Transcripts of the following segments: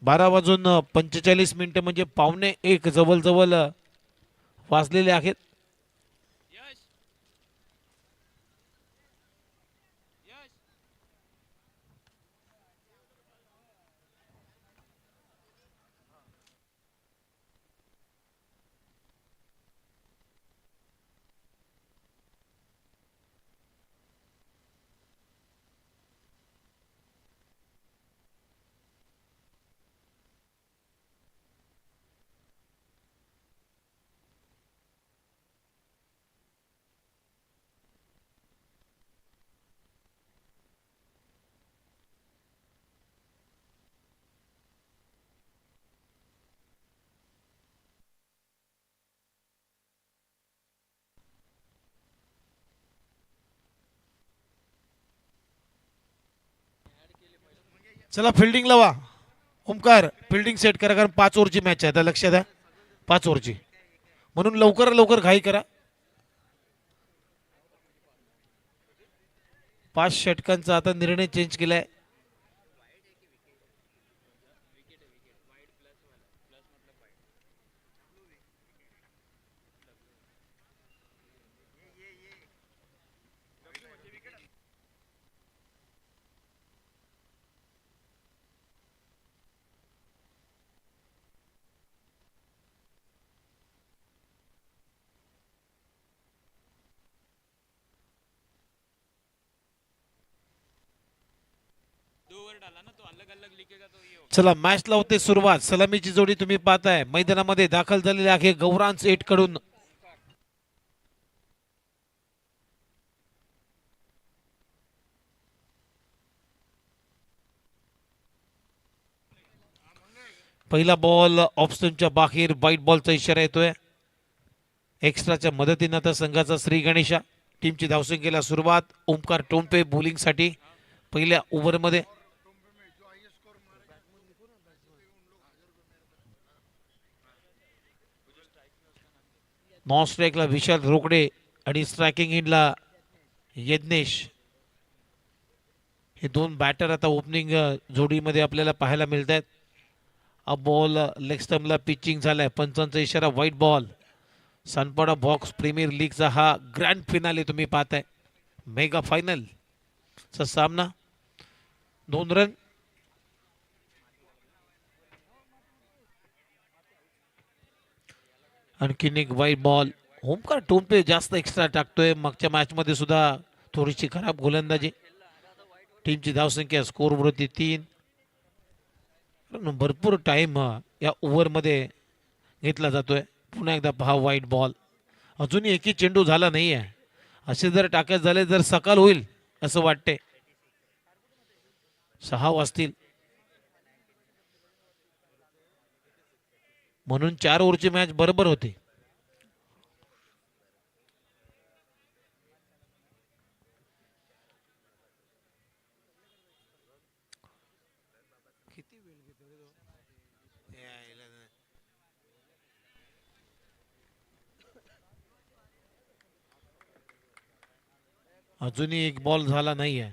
12:45 म्हणजे पावणे 1 जवळ वाजलेले आहेत. चला फिल्डिंग लावा. ओमकार फिल्डिंग सेट करा, कारण 5 ओव्हरची मॅच आहे. आता लक्षात द्या, 5 ओव्हरची, म्हणून लवकर लवकर घाई करा. 5 षटकांचा आता निर्णय चेंज केलाय. चला मॅच लावते सुरुवात. सलामीची जोडी तुम्ही पाहताय मैदानामध्ये दाखल झालेली आहे गौरांज 8 कडून. पहिला बॉल ऑफ स्टंपच्या बाहेर, वाईट बॉलचा इशारा येतोय. एक्स्ट्राच्या मदतीनं आता संघाचा श्री गणेशा. टीमची धावसंख्येला सुरुवात. ओमकार टोंपे बॉलिंगसाठी पहिल्या ओव्हरमध्ये. नॉन स्ट्राईकला विशाल रोकडे आणि स्ट्रायकिंग इनला यज्ञेश. हे दोन बॅटर आता ओपनिंग जोडीमध्ये आपल्याला पाहायला मिळत आहेत. बॉल लेग स्टंपला पिचिंग झालाय. पंचांचा इशारा white ball. Sanpada box premier लीगचा हा ग्रँड फिनाले तुम्ही पाहताय. मेगा फायनल चा सामना. 2 रन. आणखीन एक व्हाईट बॉल. ओमकार टोंपे जास्त एक्स्ट्रा टाकतोय. मागच्या मॅच मध्ये सुद्धा थोडीशी खराब गोलंदाजी. टीमची धावसंख्या स्कोर वरती 3. भरपूर टाइम या ओव्हर मध्ये घेतला जातोय. पुन्हा एकदा पहा व्हाईट बॉल. अजूनही एकही चेंडू झाला नाहीये. असे जर टाकायचे झाले तर सकाळ होईल असं वाटते. 6 वाजतील, म्हणून 4 ओव्हरची मॅच बरोबर होती. अजूनही एक बॉल झाला नाहीये.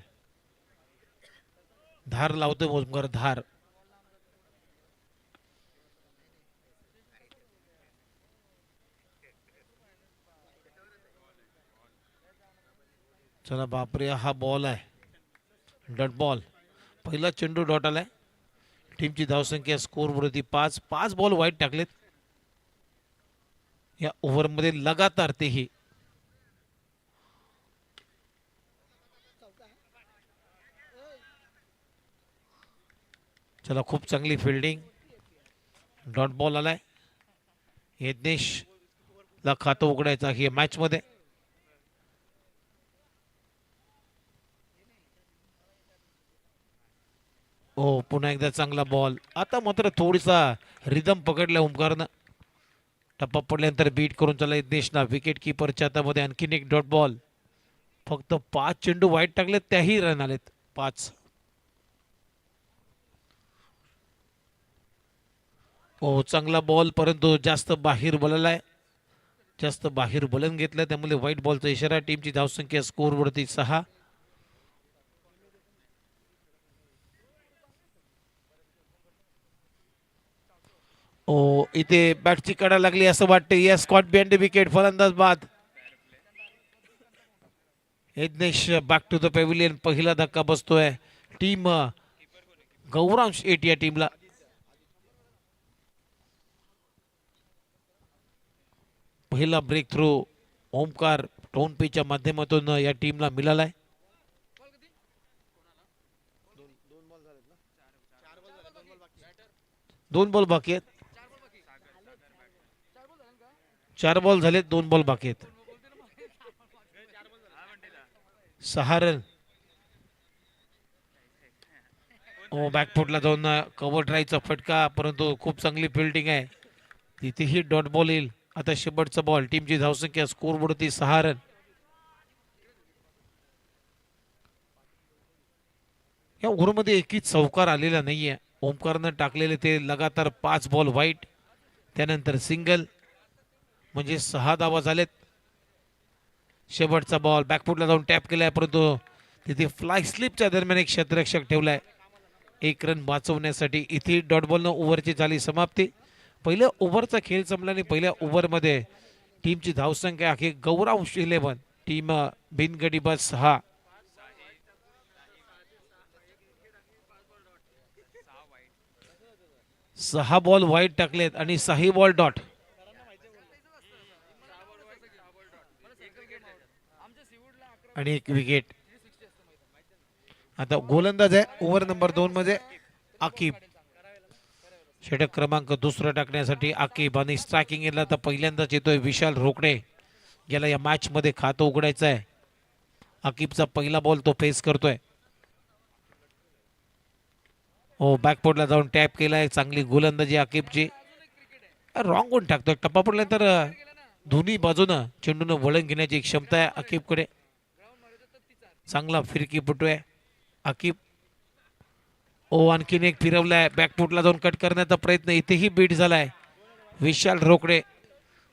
धार लावतोय ओमकार. धार. चला बापरे, हा बॉल आहे डॉट बॉल. पहिला चेंडू डॉट आलाय. टीमची धावसंख्या स्कोर वरती 5. 5 बॉल वाईट टाकलेत या ओव्हर मध्ये लगातार. तेही चला खूप चांगली फिल्डिंग. डॉट बॉल आलाय. यज्ञेश ला खातं उघडायचं आहे मॅच मध्ये. हो पुन्हा एकदा चांगला बॉल. आता मात्र थोडीसा रिदम पकडला ओमकारनं. टप्पा पडल्यानंतर बीट करून चला यज्ञेशना. विकेट किपरच्या हातामध्ये आणखीन एक डॉट बॉल. फक्त 5 चेंडू वाईट टाकले, त्याही रन आलेत 5. हो चांगला बॉल, परंतु जास्त बाहेर बोललाय. जास्त बाहेर बोलून घेतलं, त्यामुळे व्हाईट बॉलचा इशारा. टीमची धावसंख्या स्कोर वरती 6. ओ इथे बॅटची कडा लागली असं वाटतं. Yes, caught behind the wicket, फलंदाज बाद. Yagnesh back to the pavilion. पहिला धक्का बसतोय टीम गौरांश 8 या टीमला. पहिला ब्रेक थ्रू ओमकार टोनपीच्या माध्यमातून या टीमला मिळालाय. दोन बॉल बाकी आहेत. 4 बॉल झालेत, 2 बॉल बाकी आहेत. 6 रन. बॅकफुटला जाऊन कव्हर ड्राईव्हचा फटका, परंतु खूप चांगली फिल्डिंग आहे. तिथेही डॉट बॉल येईल. आता शेवटचा बॉल. टीमची धावसंख्या स्कोरबोर्डवरती 6 रन. या ओव्हरमध्ये एकही चौकार आलेला नाहीये. ओमकारनं टाकलेले ते लगातार 5 बॉल वाईट, त्यानंतर सिंगल, म्हणजे 6 धावा झालेत. शेवटचा बॉल बॅकफुटला जाऊन टॅप केलाय, परंतु तिथे फ्लाय स्लिपच्या दरम्यान एक क्षेत्ररक्षक ठेवलाय. 1 रन वाचवण्यासाठी इथे डॉट बॉलनं ओव्हरची झाली समाप्ती. पहिल्या ओव्हरचा खेळ संपला आणि पहिल्या ओव्हरमध्ये टीमची धावसंख्या आहे गौरांश 11, टीम बिनगडीबाज 6. सहा बॉल वाईट टाकलेत आणि 6 बॉल डॉट. आणि 1 विकेट. आता गोलंदाज आहे ओव्हर नंबर 2 मध्ये आकिब. षटक क्रमांक 2 टाकण्यासाठी आकिब. आणि स्ट्रायकिंग एंडला तर पहिल्यांदाच येतोय विशाल रोकडे. याला या मॅच मध्ये खातं उघडायचं आहे. आकिबचा पहिला बॉल तो फेस करतोय. बॅकफुटला जाऊन टॅप केलाय. चांगली गोलंदाजी आकिबची. रॉंग वन टाकतोय. टप्पा पडल्यानंतर दोन्ही बाजूनं चेंडूनं वळण घेण्याची क्षमता आहे आकिबकडे. चांगला फिरकीपटू आहे आकिब. आणखीन एक फिरवलाय. बॅकफुटला जाऊन कट करण्याचा प्रयत्न. इथेही बीट झालाय विशाल रोकडे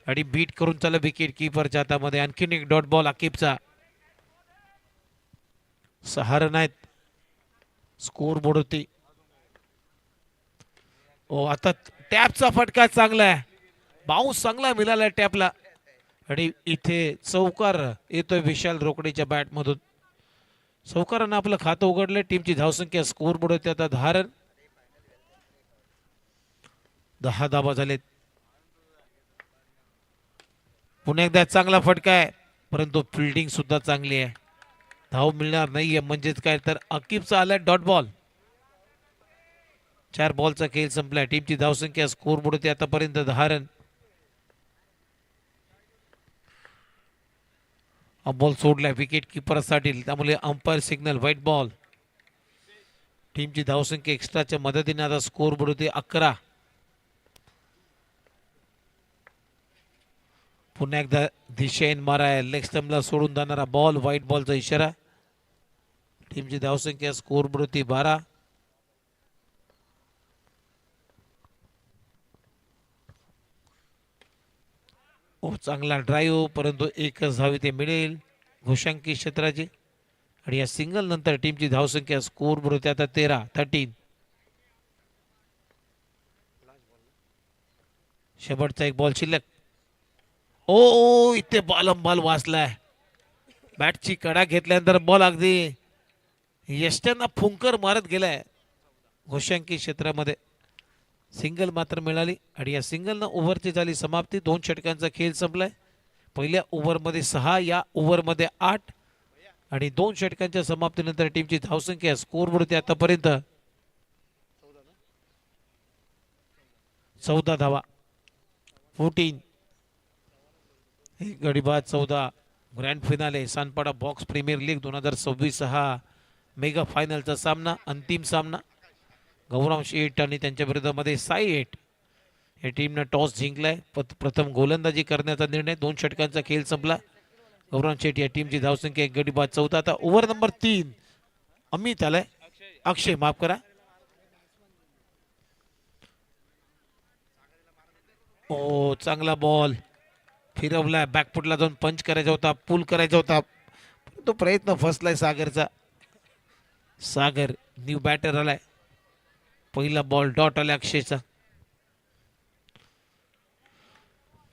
आणि बीट करून चला विकेट किपरच्या हातामध्ये. आणखीन एक डॉट बॉल आकिबचा. 6 रन आहेत स्कोर बोर्ड होती. आता टॅपचा फटका चांगला आहे. बाउन्स चांगला मिळाला टॅपला आणि इथे चौकार येतोय विशाल रोकडेच्या बॅट मधून. चौकारानं आपलं खातं उघडलंय. टीमची धावसंख्या स्कोर बोर्ड होती आता 10 रन. 10 धावा झालेत. पुन्हा एकदा चांगला फटका आहे, परंतु फिल्डिंग सुद्धा चांगली आहे. धाव मिळणार नाहीये, म्हणजेच काय तर आकिबचा आलाय डॉट बॉल. 4 बॉलचा खेळ संपलाय. टीमची धावसंख्या स्कोर बोर्ड होती आतापर्यंत 10 रन. बॉल सोडलाय विकेट किपरसाठी, त्यामुळे अंपायर सिग्नल व्हाईट बॉल. टीमची धावसंख्या एक्स्ट्राच्या मदतीने आता स्कोर बोर्ड होते 11. पुन्हा एकदा दिशेन माराय. लेग स्टंपला सोडून जाणारा बॉल. व्हाईट बॉलचा इशारा. टीमची धावसंख्या स्कोर बोर्ड होती 12. चांगला ड्राईव्ह, परंतु एकच धाव इथे मिळेल घोषांकी क्षेत्राची. आणि या सिंगल नंतर टीमची धावसंख्या स्कोर बोर्ड होते आता 13. शेवटचा एक बॉल शिल्लक. इथे बॉल वाचलाय. बॅटची कडा घेतल्यानंतर बॉल अगदी यष्ट्यांना फुंकर मारत गेलाय घोषांकी क्षेत्रामध्ये. सिंगल मात्र मिळाली आणि या सिंगलनं ओव्हरची झाली समाप्ती. 2 षटकांचा खेळ संपलाय. पहिल्या ओव्हरमध्ये 6, या ओव्हरमध्ये 8 आणि 2 षटकांच्या समाप्तीनंतर टीमची धावसंख्या स्कोर बोर्ड होती आतापर्यंत 14 धावा. 14. गडीबाद 14. Grand finale Sanpada box premier league 2026 हा मेगा फायनलचा सामना, अंतिम सामना. गौरांश 8 आणि त्यांच्या विरोधामध्ये साई 8 या टीमने टॉस जिंकलाय. प्रथम गोलंदाजी करण्याचा निर्णय. 2 षटकांचा खेळ संपला. गौरांश 8 या टीमची धावसंख्या 1 गडी बाद 14. आता ओव्हर नंबर 3 अमित आलाय. अक्षय माफ करा. चांगला बॉल फिरवलाय. बॅकफुटला जाऊन पंच करायचा होता, पुल करायचा होता, तो प्रयत्न फसलाय सागरचा. सागर न्यू बॅटर आलाय. पहिला बॉल डॉट आला अक्षयचा.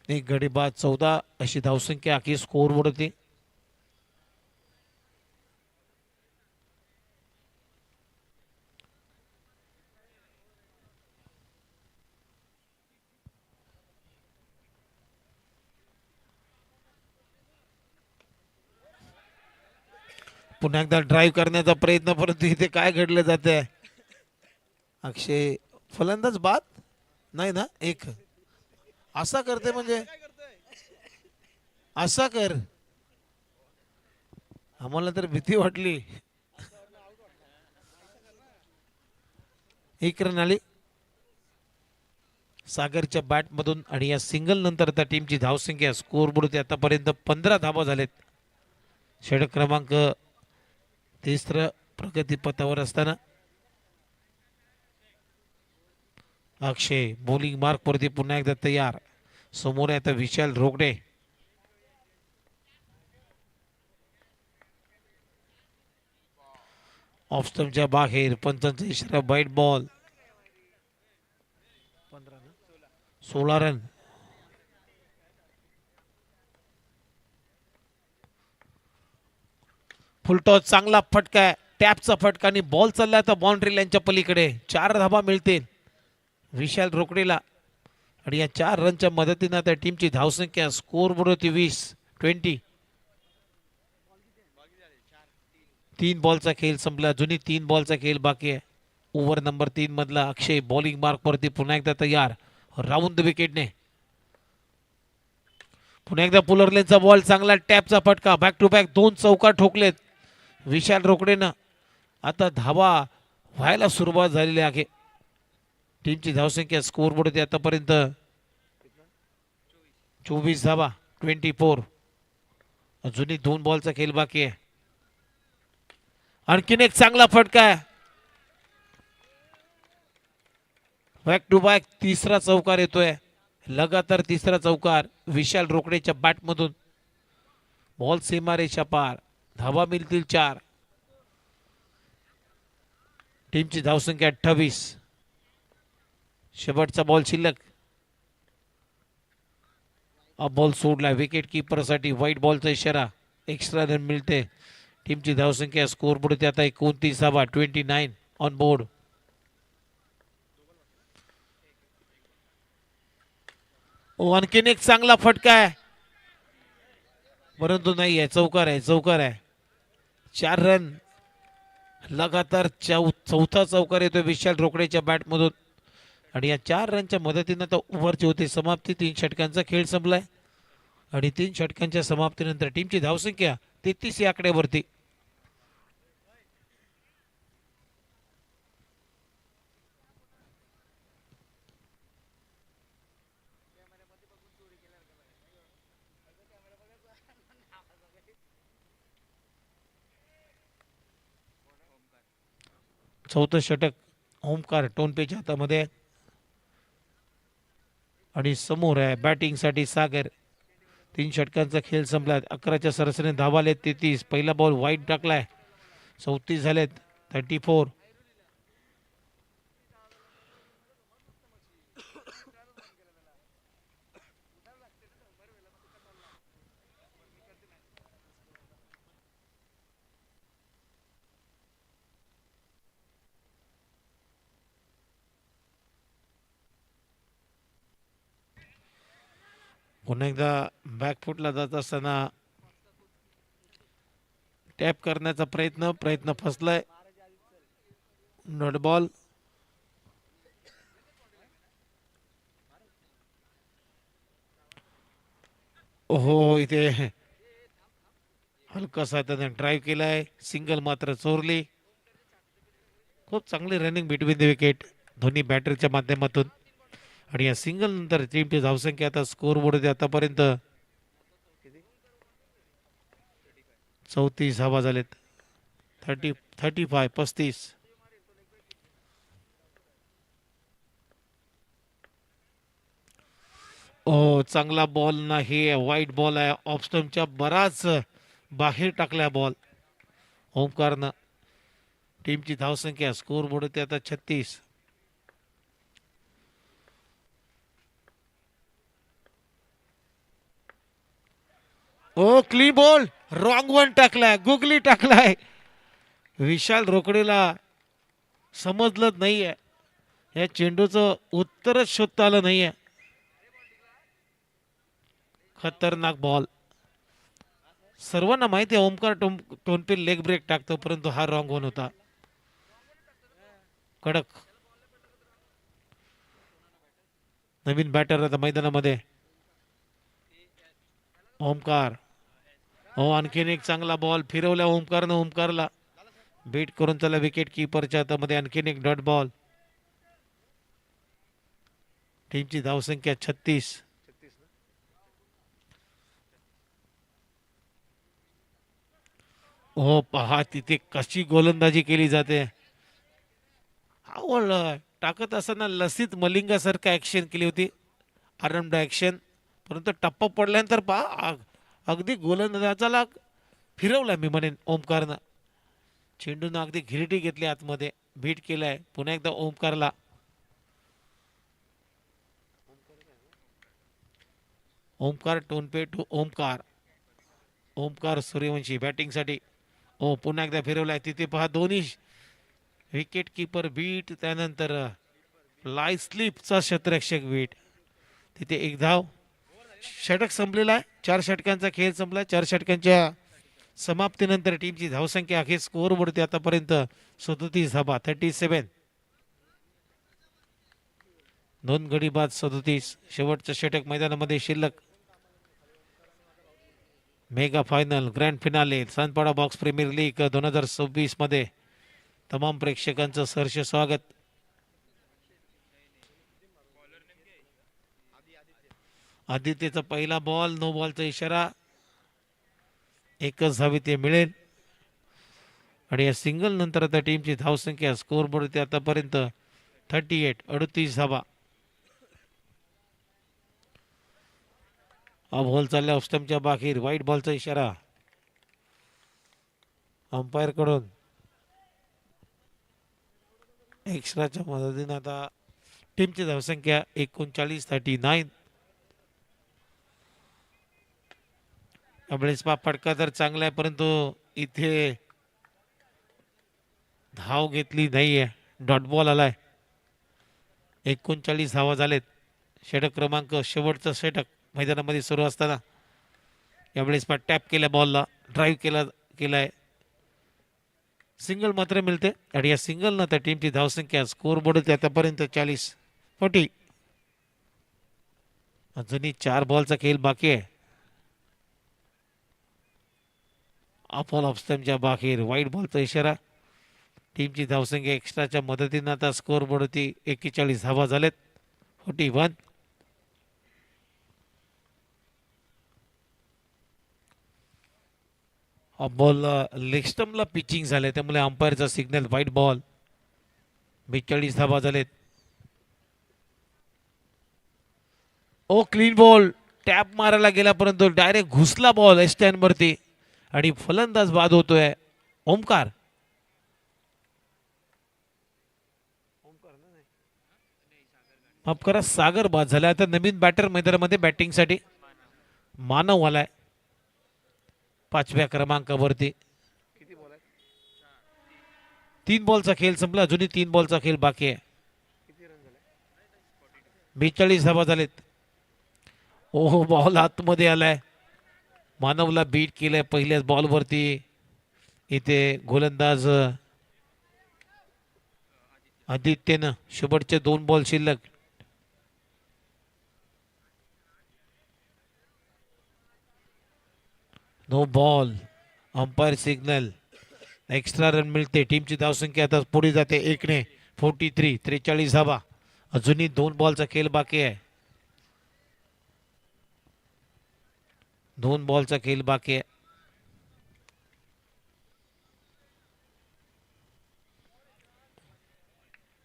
एक गडी बाद 14 अशी धावसंख्या आखी स्कोअरबोर्ड होती. पुन्हा एकदा ड्राईव्ह करण्याचा प्रयत्न, परंतु इथे काय घडलं जाते. अक्षय फलंदाज बाद नाही ना. एक असा करते म्हणजे असा कर, आम्हाला तर भीती वाटली. एक रन आली सागरच्या बॅटमधून आणि या सिंगल नंतर त्या टीमची धावसंख्या स्कोअरबोर्ड आतापर्यंत 15 धावा झालेत. षटक क्रमांक 3 प्रगतीपथावर असताना अक्षय बॉलिंग मार्क वरती पुन्हा एकदा तयार. समोर आहे आता विशाल रोकडे. ऑफ स्टंपच्या बाहेर पंचांचा इशारा वाईट बॉल. 16 रन. फुलटॉस चांगला फटका आहे, टॅपचा फटका आणि बॉल चालला आता बाउंड्री लाईनच्या पलीकडे. 4 धावा मिळतील विशाल रोकडेला आणि या 4 रनच्या मदतीने त्या टीमची धावसंख्या स्कोअरबोर्ड होती 20. 3 बॉलचा खेळ संपला. जुनी 3 बॉलचा खेळ बाकी आहे. ओव्हर नंबर 3 मधला अक्षय बॉलिंग मार्क वरती पुन्हा एकदा तयार. राऊंड विकेटने पुन्हा एकदा पुलरलेनचा बॉल, चांगला टॅपचा फटका. बॅक टू बॅक 2 चौकार ठोकलेत विशाल रोकडेनं. आता धावा व्हायला सुरुवात झालेली आहे. टीमची धावसंख्या स्कोअरबोर्ड होती आतापर्यंत 24 धावा. 24. अजूनही 2 बॉलचा खेळ बाकी आहे. आणखीन एक चांगला फटका आहे. बॅक टू बॅक तिसरा चौकार येतोय. लगातार तिसरा चौकार विशाल रोकडेच्या बॅटमधून. बॉल सीमारेषा पार. धावा मिळतील 4. टीमची धावसंख्या 28. शेवटचा बॉल शिल्लक. बॉल सोडला विकेट कीपरसाठी. व्हाईट बॉलचा इशारा. एक्स्ट्रा रन मिळते. टीमची धावसंख्या स्कोअरबोर्ड आता 29 धावा. 29 ऑन बोर्ड. आणखीन एक चांगला फटका आहे, परंतु नाही आहे. चौकार आहे, चौकार आहे. 4 रन. लगातार चौथा चौकार येतोय विशाल रोकडेच्या बॅटमधून आणि या 4 रनच्या मदतीने तर ओव्हरची होती समाप्ती. 3 षटकांचा खेळ संपलाय आणि 3 षटकांच्या समाप्तीनंतर टीमची धावसंख्या 33 या आकड्यावरती. चौथं षटक ओमकार टोनपेच्या हातामध्ये आणि समोर आहे बॅटिंगसाठी सागर. 3 षटकांचा खेळ संपला. 11च्या सरासरीने धावाले 33. पहिला बॉल वाईट टाकलाय. 34 झालेत. 34. पुन्हा एकदा बॅकफुटला जात असताना टॅप करण्याचा प्रयत्न फसलाय. Not ball. हो, इथे हलकासा त्याने ड्राईव्ह केलाय. सिंगल मात्र चोरली. खूप चांगली रनिंग बिटवीन द विकेट दोन्ही बॅटरच्या माध्यमातून आणि या सिंगल नंतर टीमची धावसंख्या आता स्कोअरबोर्ड आतापर्यंत 34 धावा झालेत. 35. ओ, चांगला बॉल नाही. वाईट बॉल आहे. ऑफ स्टंपच्या बराच बाहेर टाकलाय बॉल ओमकारनं. टीमची धावसंख्या स्कोअरबोर्ड आता 36. ओ क्लीन बॉल, रॉंग वन टाकलाय, गुगली टाकलाय. विशाल रोकडेला समजलं नाहीये, या चेंडूचं उत्तरच शोधता आलं नाहीये. खतरनाक बॉल. सर्वांना माहिती आहे ओमकार टोनपे लेग ब्रेक टाकतो, परंतु हा रॉंग वन होता. कडक. नवीन बॅटर आता मैदानामध्ये ओमकार. हो, आणखीन एक चांगला बॉल फिरवल्या ओमकारनं. ओमकारला बीट करून त्याला विकेट किपरच्या हातामध्ये आणखीन एक डॉट बॉल. टीमची धावसंख्या 36. हो पहा तिथे कशी गोलंदाजी केली जाते. आवड टाकत असताना लसित मलिंगासारखं ऍक्शन केली होती, आरामदायक ऍक्शन. परंतु टप्पा पडल्यानंतर पहा अगदी गोलंदाजाला फिरवला मी म्हणेन ओमकारनं. चेंडूनं अगदी घिरटी घेतली आतमध्ये, बीट केलाय पुन्हा एकदा ओमकारला. ओमकार टोनपे टू ओमकार. ओमकार सूर्यवंशी बॅटिंगसाठी. हो पुन्हा एकदा फिरवलाय तिथे पहा दोन्ही विकेट किपर बीट, त्यानंतर लाय स्लिपचा क्षेत्ररक्षक बीट. तिथे एक धाव. षटक संपलेला आहे. 4 षटकांचा खेळ संपला. 4 षटकांच्या समाप्तीनंतर टीमची धावसंख्या अखेर स्कोअर बोर्डते आतापर्यंत 37 धावा, 37. 2 गडी बाद 37. शेवटचं षटक मैदानामध्ये शिल्लक. Mega final grand finale Sanpada box premier league 2026 मध्ये तमाम प्रेक्षकांचं सहर्ष स्वागत. आदित्यचा पहिला बॉल, नो बॉलचा इशारा. एकच धाव ते मिळेल आणि या सिंगल नंतर आता टीमची धावसंख्या स्कोअर बोर्ड आतापर्यंत 38, 38 धावा. हा बॉल चालला ऑफस्टंपच्या बाहेर, व्हाईट बॉलचा इशारा अंपायर कडून. एक्स्ट्राच्या मदतीने आता टीमची धावसंख्या 39, 39. त्यामुळे फटका तर चांगला आहे, परंतु इथे धाव घेतली नाहीये. डॉट बॉल आलाय. 39 धावा झालेत. षटक क्रमांक शेवटचं षटक मैदानामध्ये सुरू असताना यावेळेस टॅप केल्या बॉलला, ड्राईव्ह केलाय. सिंगल मात्र मिळते आणि या सिंगल न त्या टीमची धावसंख्या स्कोअर बोर्ड आतापर्यंत 40. अजूनही 4 बॉलचा खेळ बाकी आहे. अपॉल ऑफस्टमच्या बाहेर, व्हाईट बॉलचा इशारा. टीमची धावसंख्या एक्स्ट्राच्या मदतीनं आता स्कोअर बोर्डवरती 41 धावा झालेत, 41. बॉल लेग स्टंपला पिचिंग झाले, त्यामुळे अंपायरचा सिग्नल व्हाईट बॉल. 42 धावा झालेत. ओ क्लीन बॉल, टॅप मारायला गेला परंतु डायरेक्ट घुसला बॉल स्टँड वरती आणि फलंदाज बाद होतोय ओमकार. माफ करा, सागर बाद झाला. आता नवीन बॅटर मैदानामध्ये बॅटिंगसाठी मानव आलाय 5व्या क्रमांकावरती. 3 बॉलचा खेळ संपला, अजूनही 3 बॉलचा खेळ बाकी आहे. 42 धावा झालेत. ओहो, बॉल आतमध्ये आलाय. मानवला बीट केलंय पहिल्याच बॉलवरती. इथे गोलंदाज आदित्यनं. शेवटचे 2 बॉल शिल्लक. No ball, umpire signal. Extra run मिळते. टीमची धावसंख्या आता पुढे जाते 1 ने. 43, 43 धावा. अजूनही 2 बॉलचा खेळ बाकी आहे. 2 बॉलचा खेळ बाकी आहे.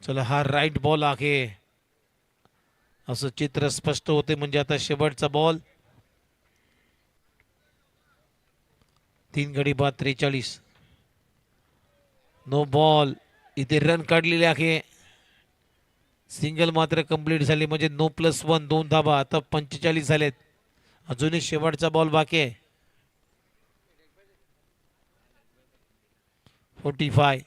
चला, हा राईट बॉल आहे असं चित्र स्पष्ट होते. म्हणजे आता शेवटचा बॉल. 3 गडी बाद 43. No ball. इथे रन काढलेले आहे. सिंगल मात्र कंप्लीट झाली, म्हणजे 9+1, 2 धावा. आता 45 झालेत. अजूनही शेवटचा बॉल बाकी आहे. 45.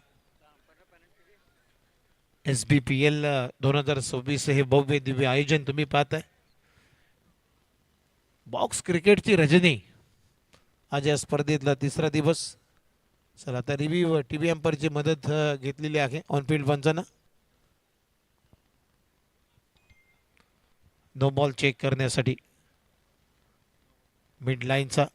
SBPL 2026 हे भव्य दिव्य आयोजन तुम्ही पाहताय. बॉक्स क्रिकेटची रजनी आज या स्पर्धेतला तिसरा दिवस. चला आता रिव्ह्यू टीव्ही एम्पायरची मदत घेतलेली आहे ऑनफिल्ड पंचांना. नो बॉल चेक करण्यासाठी मिड लाईनचा.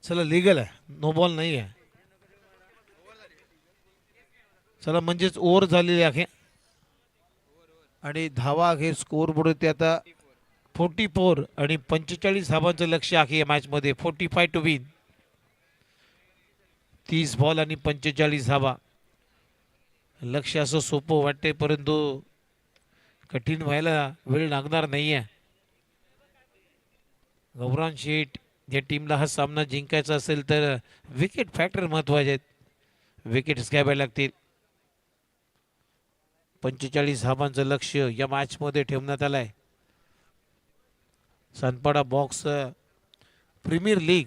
चला लीगल आहे, नो बॉल नाही आहे. चला म्हणजेच ओव्हर झालेली आहे आणि धावा आहे स्कोर बोर्ड ते आता 44 आणि 45 धावांचं लक्ष आहे या मॅच मध्ये. 45 टू विन. 30 बॉल आणि 45 धावा. लक्ष असं सोपं वाटते परंतु कठीण व्हायला वेळ लागणार नाहीये. गौरांग शेठ या टीमला हा सामना जिंकायचा असेल तर विकेट फॅक्टर महत्वाचे आहेत. विकेट्स घ्यावे लागतील. 45 धावांचं लक्ष या मॅच मध्ये ठेवण्यात आलंय. सानपाडा बॉक्स प्रीमियर लीग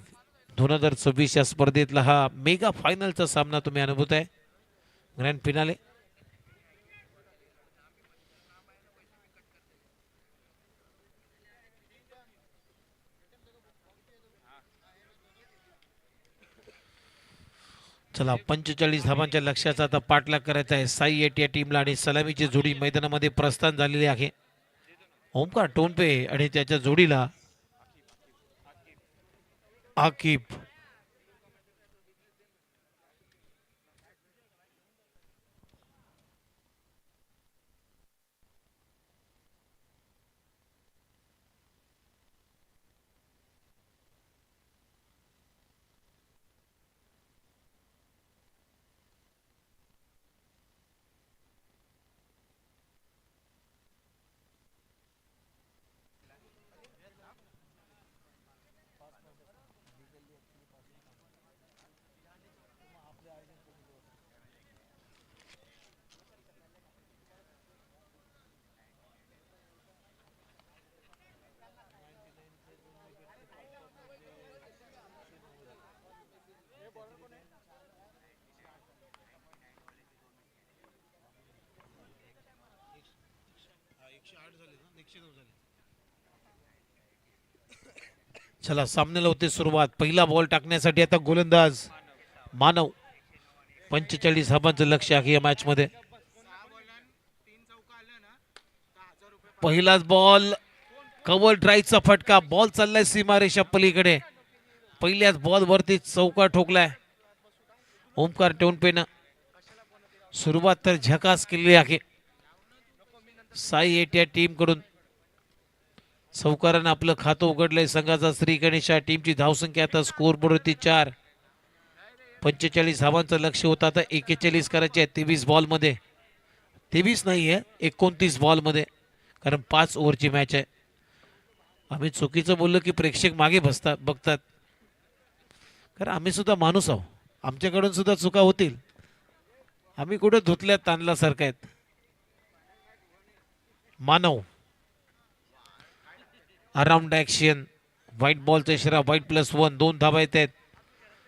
2026 या स्पर्धेतला हा मेगा फायनलचा सामना तुम्ही अनुभवत आहे. Grand finale. चला 45 धावांच्या लक्ष्याचा आता पाठलाग करायचा आहे साई एट या टीमला आणि सलामीची जोडी मैदानामध्ये प्रस्थान झालेली आहे. ओमकार टोनपे आणि त्याच्या जोडीला आकिब. चला सामन्याला होते सुरुवात. पहिला बॉल टाकण्यासाठी आता गोलंदाज मानव. 45 धावांचं लक्ष आहे या मॅच मध्ये. पहिलाच बॉल कव्हर ड्राईव्हचा फटका. बॉल चाललाय सीमारेषा पलीकडे. पहिल्याच बॉल वरती चौका ठोकलाय ओमकार टोनपेनं. सुरुवात तर झकास केली आहे साई एट या टीम कडून. चौकारानं आपलं खातं उघडलंय संघाचा श्री गणेश. टीमची धावसंख्या आता स्कोर बोर्डवरती 4. 45 धावांचं लक्ष होतं आता 41 करायचे आहे 23 बॉल मध्ये. 23 नाहीये 29 बॉल मध्ये कारण 5 ओव्हरची मॅच आहे. आम्ही चुकीचं बोललो की प्रेक्षक मागे बघतात कारण आम्ही सुद्धा माणूस आहोत. आमच्याकडून सुद्धा चुका होतील. आम्ही कुठे धुतल्यात तांदलासारखं आहेत. मानव अराउंड ऍक्शन. व्हाईट बॉलचा इशारा. व्हाईट +1. 2 धावा येत आहेत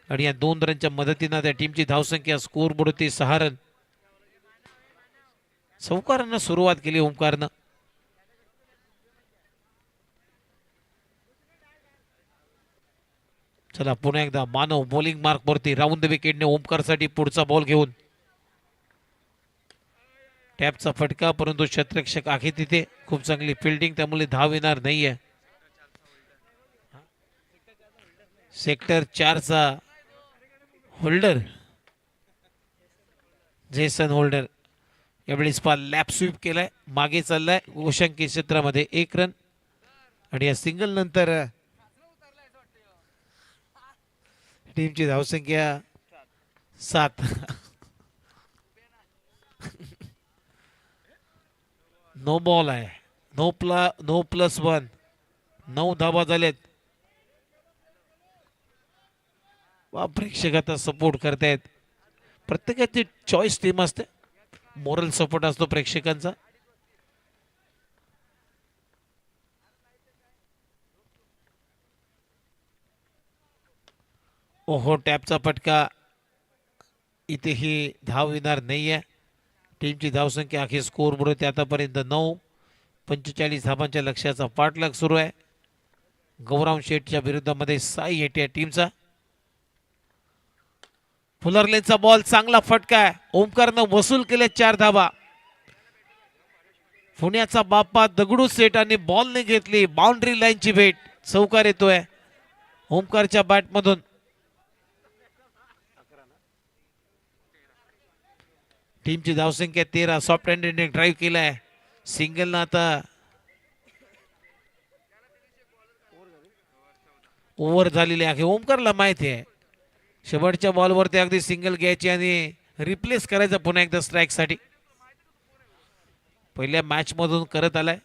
आणि या 2 रनच्या मदतीनं त्या टीमची धावसंख्या स्कोर बोर्डवरती 6 रन. चौकारांना सुरुवात केली ओमकारनं. चला पुन्हा एकदा मानव बॉलिंग मार्क वरती. राऊंड द विकेटने ओमकारसाठी पुढचा बॉल घेऊन टॅपचा फटका, परंतु क्षेत्ररक्षक आहे तिथे. खूप चांगली फिल्डिंग, त्यामुळे धाव येणार नाहीये. सेक्टर 4चा होल्डर जेसन होल्डर यावेळेस लॅप स्वीप केलाय, मागे चाललाय गोशांकी क्षेत्रामध्ये 1 रन. आणि या सिंगल नंतर टीमची धावसंख्या 7. नो बॉल आहे. No plus 1. 9 धावा झालेत. प्रेक्षक आता सपोर्ट करतायत. प्रत्येकाची चॉईस टीम असते, मोरल सपोर्ट असतो प्रेक्षकांचा. ओहो, टॅपचा फटका, इथेही धाव येणार नाहीये. टीमची धावसंख्या अखेर स्कोर बोर्ड आतापर्यंत 9. 45 धावांच्या लक्ष्याचा पाठलाग सुरू आहे. गौराम शेठच्या विरुद्धामध्ये साई हेटे टीमचा. फुलरलेचा बॉल, चांगला फटका आहे. ओमकारनं वसूल केले 4 धावा. पुण्याचा बाप्पा दगडू सेठ आणि बॉलने घेतली बाउंड्री लाईनची भेट. चौकार येतोय ओमकारच्या बॅटमधून. टीमची धावसंख्या 13. सॉफ्ट हँडेडने ड्राईव्ह केलाय. सिंगलनं आता ओव्हर झालेली आहे. ओमकारला माहिती आहे शेवटच्या बॉलवरती अगदी सिंगल घ्यायची आणि रिप्लेस करायचा पुन्हा एकदा स्ट्राईक साठी. पहिल्या मॅच मधून करत आलाय.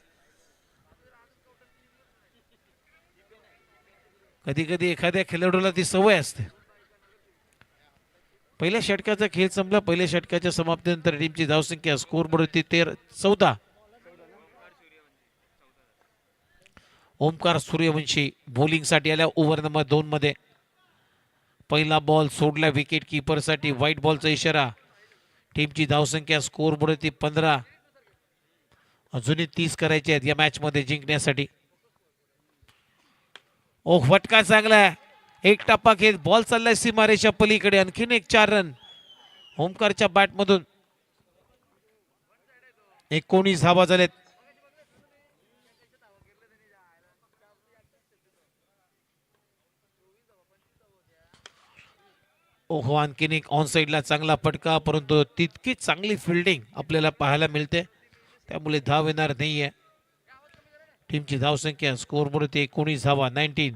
कधी कधी एखाद्या खेळाडूला ती सवय असते. पहिल्या षटकाचा खेळ संपला. पहिल्या षटकाच्या समाप्तीनंतर टीमची धावसंख्या score board 14. Omkar Suryavanshi bowling साठी आल्या ओव्हर नंबर 2 मध्ये. पहिला बॉल सोडला विकेट किपर साठी. व्हाईट बॉलचा इशारा. टीमची धावसंख्या स्कोर बोर्ड 15. अजूनही 30 करायचे आहेत या मॅच मध्ये जिंकण्यासाठी. ओह, फटका चांगला आहे. एक टप्पा घेत बॉल चाललाय सीमारेषा पलीकडे. आणखीन एक 4 रन ओमकारच्या बॅटमधून. 19 धावा झालेत. ओहो, आणखीन एक ऑन साइडला चांगला फटका, परंतु तितकी चांगली फिल्डिंग आपल्याला पाहायला मिळते, त्यामुळे धाव येणार नाहीये. टीमची धावसंख्या स्कोर बोर्ड 19 धावा. 19.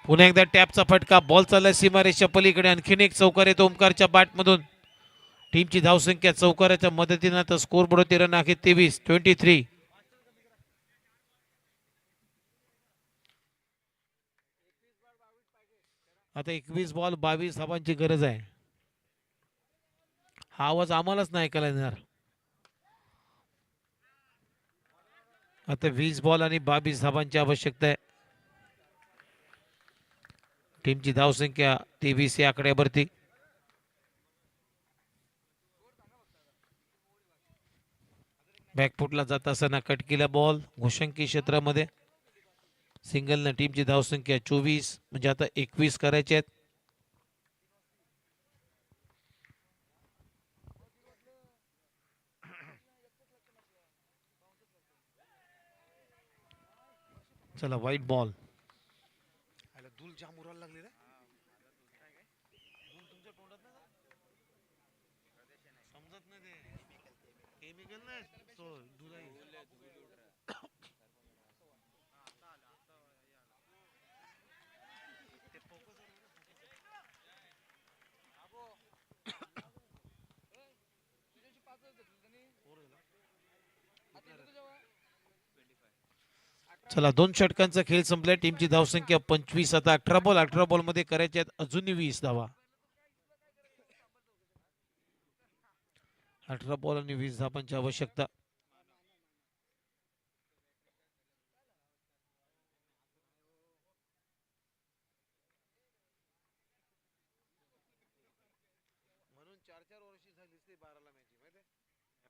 पुन्हा एकदा टॅपचा फटका. बॉल चाललाय सीमारेषा पलीकडे. आणखीन एक चौकार येतो ओमकारच्या बॅटमधून. टीमची धावसंख्या चौकाराच्या मदतीने आता स्कोर बोर्ड 13 आहे. 23. 23. आता 21 बॉल 22 धावांची गरज आहे. हा आवाज आम्हालाच नाही ऐकायला येणार. आता 20 बॉल आणि 22 धावांची आवश्यकता आहे. टीमची धावसंख्या 23 या आकड्यावरती. बॅकफुटला जात असताना कट केला बॉल घोषंकी क्षेत्रामध्ये. सिंगलनं टीमची धावसंख्या 24, म्हणजे आता 21 करायचे आहेत. चला, व्हाईट बॉल. धूल जाम उरायला लागली रे. समजत नाही ते केमिकल नाही तो धुलाई. चला, 2 षटकांचा खेळ संपलाय. टीमची धावसंख्या 25. आता 18 बॉल मध्ये करायचे आहेत अजूनही 20 धावा. 18 बॉल आणि 20 धावांची आवश्यकता. म्हणून 4-4 वर्षी झाली 12ला मॅच माहिती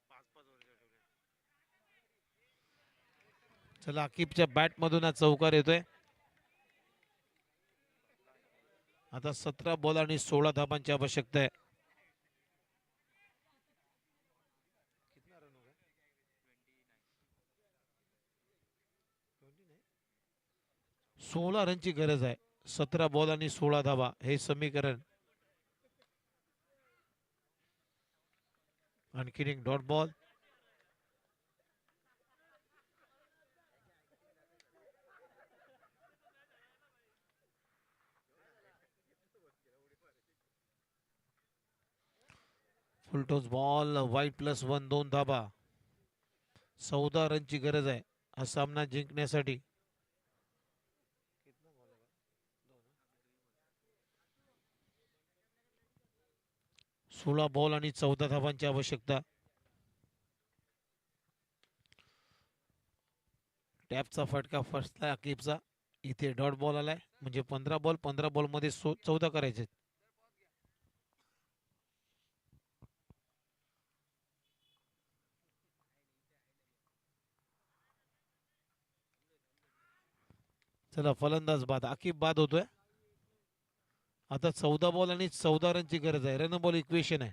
5-5 वर्ष ठेवले. चला, आकिबच्या बॅट मधून चौकार येतोय. आता 17 बॉल आणि 16 धाबांची आवश्यकता आहे. 16 रनची गरज आहे. 17 बॉल आणि 16 धाबा हे समीकरण. आणखीन एक dot ball. Full toss ball wide +1 2 धाबा. 14 रनची गरज आहे हा सामना जिंकण्यासाठी. 16 बॉल आणि 14 धाबांची आवश्यकता. टॅपचा फटका फसला अकीबचा. इथे डॉट बॉल आलाय म्हणजे 15 बॉल 15 बॉल मध्ये 14 करायचे. चला फलंदाज बाद. अकीब बाद होतोय. आता 14 बॉल आणि 14 रनची गरज आहे. रन बॉल इक्वेशन आहे.